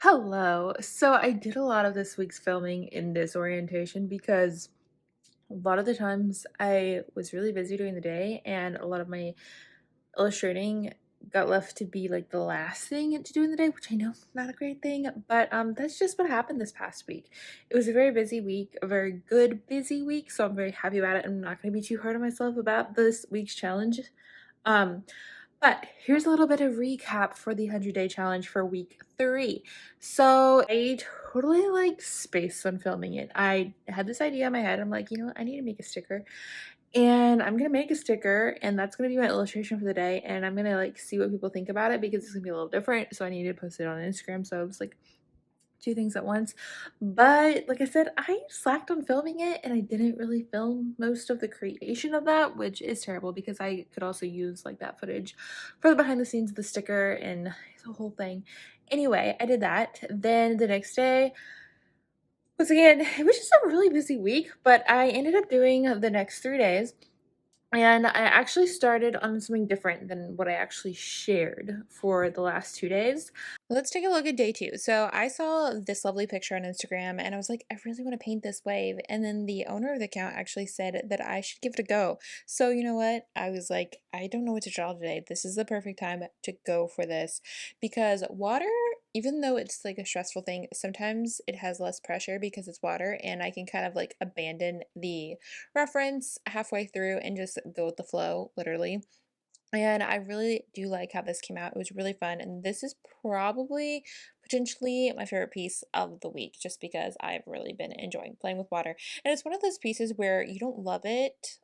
Hello. So I did a lot of this week's filming in disorientation because a lot of the times I was really busy during the day and a lot of my illustrating got left to be like the last thing to do in the day, which I know is not a great thing, but that's just what happened this past week. It was a very busy week, a very good busy week, so I'm very happy about it. I'm not going to be too hard on myself about this week's challenge. Um but here's a little bit of recap for the 100-day challenge for week 3. So I totally like spaced on filming it. I had this idea in my head. I'm like, I need to make a sticker. And I'm gonna make a sticker, and that's gonna be my illustration for the day. And I'm gonna like see what people think about it because it's gonna be a little different. So I need to post it on Instagram. So I was like, two things at once. But like I said, I slacked on filming it and I didn't really film most of the creation of that, which is terrible because I could also use like that footage for the behind the scenes of the sticker and the whole thing. Anyway, I did that. Then the next day, once again, it was just a really busy week, but I ended up doing the next 3 days. And I actually started on something different than what I actually shared for the last 2 days. Let's take a look at day 2. So I saw this lovely picture on Instagram and I was like, I really want to paint this wave. And then the owner of the account actually said that I should give it a go. So you know what? I was like, I don't know what to draw today. This is the perfect time to go for this because water, even though it's like a stressful thing, sometimes it has less pressure because it's water and I can kind of like abandon the reference halfway through and just go with the flow, literally. And I really do like how this came out. It was really fun. And this is probably potentially my favorite piece of the week just because I've really been enjoying playing with water. And it's one of those pieces where you don't love it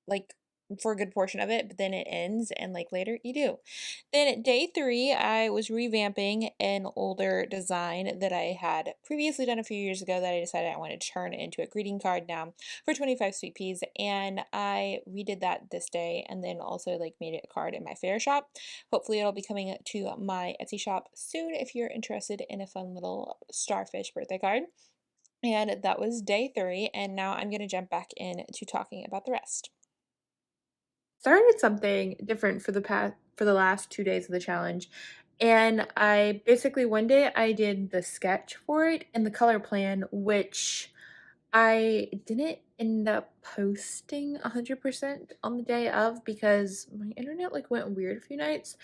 like for a good portion of it, but then it ends and like later you do. Then at day 3, I was revamping an older design that I had previously done a few years ago that I decided I wanted to turn into a greeting card now for 25 sweet peas. And I redid that this day and then also like made it a card in my fair shop. Hopefully it'll be coming to my Etsy shop soon if you're interested in a fun little starfish birthday card. And that was day 3, and now I'm going to jump back into talking about the rest. Started something different for the last 2 days of the challenge. And I basically one day I did the sketch for it and the color plan, which I didn't end up posting 100% on the day of because my internet like went weird a few nights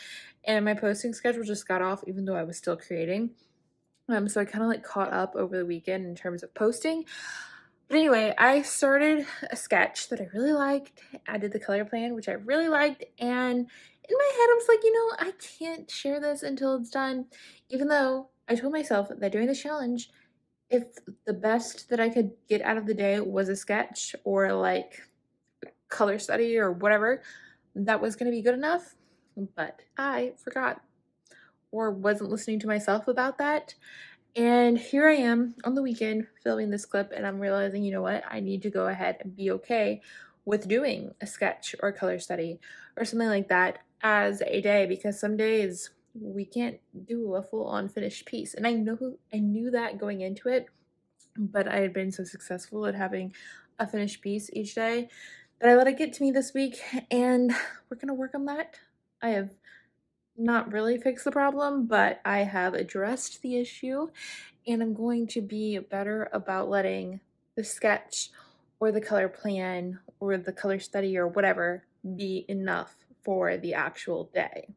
and my posting schedule just got off even though I was still creating. So I kind of like caught up over the weekend in terms of posting. But anyway, I started a sketch that I really liked. I did the color plan, which I really liked. And in my head, I was like, I can't share this until it's done. Even though I told myself that during the challenge, if the best that I could get out of the day was a sketch or like color study or whatever, that was going to be good enough. But I forgot or wasn't listening to myself about that. And here I am on the weekend filming this clip, and I'm realizing, you know what, I need to go ahead and be okay with doing a sketch or a color study or something like that as a day because some days we can't do a full-on finished piece. And I knew that going into it, but I had been so successful at having a finished piece each day that I let it get to me this week, and we're gonna work on that. I have not really fixed the problem, but I have addressed the issue and I'm going to be better about letting the sketch or the color plan or the color study or whatever be enough for the actual day.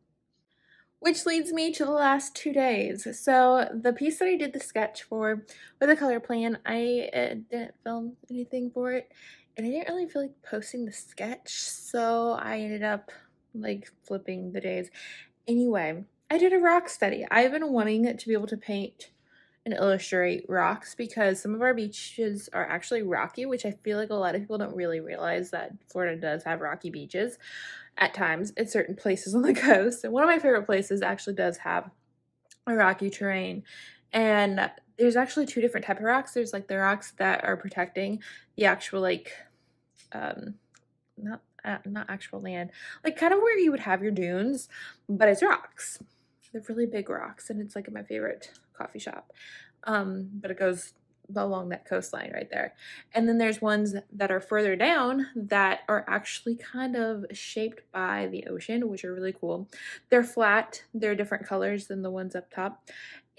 Which leads me to the last 2 days. So the piece that I did the sketch for with the color plan, I didn't film anything for it and I didn't really feel like posting the sketch, so I ended up like flipping the days. Anyway, I did a rock study. I've been wanting to be able to paint and illustrate rocks because some of our beaches are actually rocky, which I feel like a lot of people don't really realize that Florida does have rocky beaches at times at certain places on the coast. And one of my favorite places actually does have a rocky terrain. And there's actually two different type of rocks. There's like the rocks that are protecting the actual like um not actual land, like kind of where you would have your dunes, but it's rocks. They're really big rocks, and it's like my favorite coffee shop. But it goes along that coastline right there. And then there's ones that are further down that are actually kind of shaped by the ocean, which are really cool. They're flat, they're different colors than the ones up top.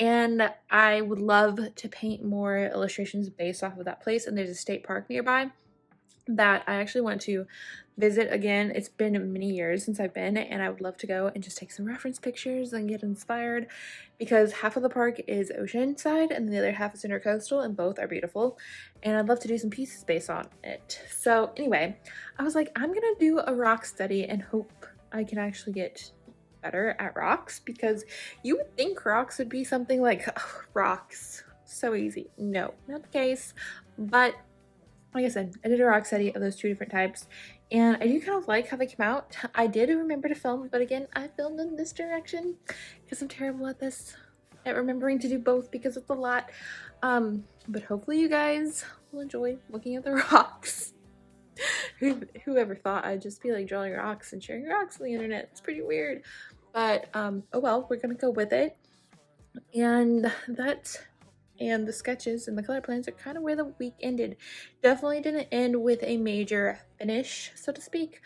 and I would love to paint more illustrations based off of that place. And there's a state park nearby that I actually want to visit again. It's been many years since I've been, and I would love to go and just take some reference pictures and get inspired, because half of the park is oceanside and the other half is intercoastal, and both are beautiful, and I'd love to do some pieces based on it. So anyway, I was like, I'm gonna do a rock study and hope I can actually get better at rocks, because you would think rocks would be something like, oh, rocks, so easy. No, not the case. But like I said, I did a rock study of those two different types, and I do kind of like how they came out. I did remember to film, but again, I filmed in this direction because I'm terrible at this, at remembering to do both, because it's a lot. But hopefully you guys will enjoy looking at the rocks. Whoever thought I'd just be like drawing rocks and sharing rocks on the internet? It's pretty weird. But oh well, we're gonna go with it. And the sketches and the color plans are kind of where the week ended. Definitely didn't end with a major finish, so to speak,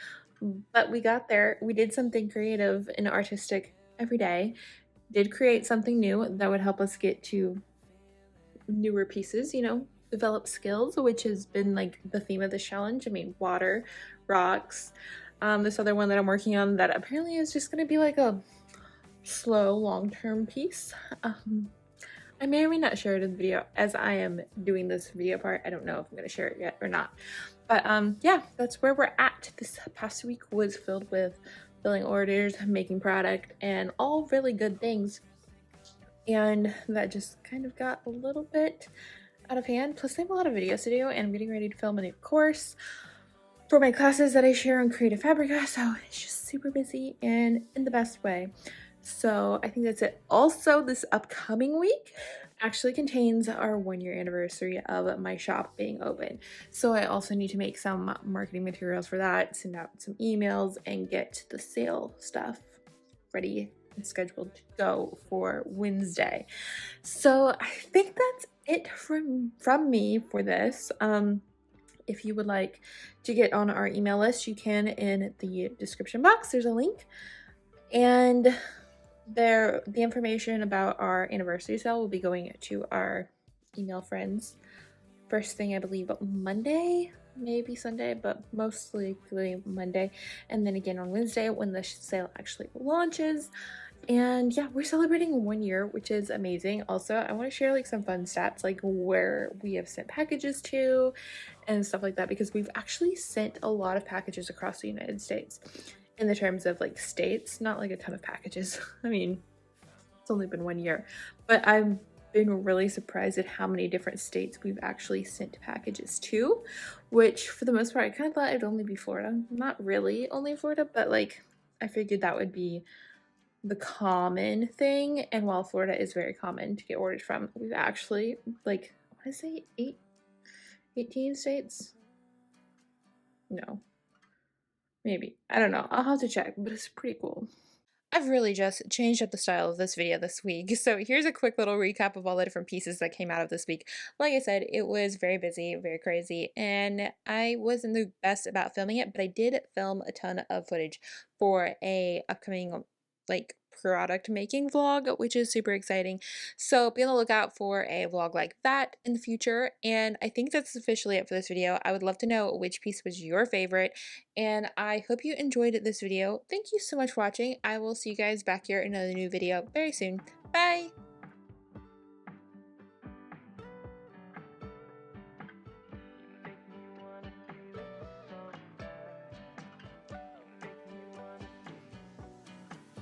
but we got there. We did something creative and artistic every day. Did create something new that would help us get to newer pieces, you know, develop skills, which has been like the theme of this challenge. I mean, water, rocks. This other one that I'm working on that apparently is just going to be like a slow, long-term piece. I may or may not share it in the video as I am doing this video part. I don't know if I'm going to share it yet or not. But yeah, that's where we're at. This past week was filled with filling orders, making product, and all really good things. And that just kind of got a little bit out of hand. Plus, I have a lot of videos to do, and I'm getting ready to film a new course for my classes that I share on Creative Fabrica. So it's just super busy and in the best way. So I think that's it. Also, this upcoming week actually contains our 1-year anniversary of my shop being open. So I also need to make some marketing materials for that, send out some emails, and get the sale stuff ready and scheduled to go for Wednesday. So I think that's it from me for this. If you would like to get on our email list, you can in the description box. There's a link. And the information about our anniversary sale will be going to our email friends first thing, I believe, Monday, maybe Sunday, but mostly Monday, and then again on Wednesday when the sale actually launches. And yeah, we're celebrating 1 year, which is amazing. Also, I want to share like some fun stats, like where we have sent packages to and stuff like that, because we've actually sent a lot of packages across the United States. In the terms of like states, not like a ton of packages. I mean, it's only been 1 year, but I've been really surprised at how many different states we've actually sent packages to, which for the most part, I kind of thought it'd only be Florida. Not really only Florida, but like I figured that would be the common thing. And while Florida is very common to get orders from, we've actually, like, I want to say 18 states? No. Maybe. I don't know. I'll have to check, but it's pretty cool. I've really just changed up the style of this video this week. So here's a quick little recap of all the different pieces that came out of this week. Like I said, it was very busy, very crazy, and I wasn't the best about filming it, but I did film a ton of footage for a upcoming like product making vlog, which is super exciting. So be on the lookout for a vlog like that in the future. And I think that's officially it for this video. I would love to know which piece was your favorite, and I hope you enjoyed this video. Thank you so much for watching. I will see you guys back here in another new video very soon. Bye!